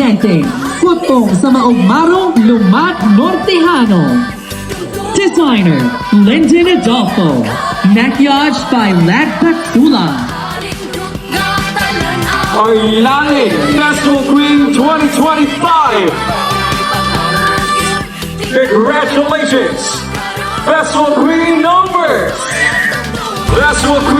presenting Hut-ong sa Maugmarong Lumad Nortehanon. Designer, Lyndon Adolfo. Maquillage by Lad Pactula. Our Lalin Festival Queen 2025. Congratulations, Festival Queen numbers. Festival Queen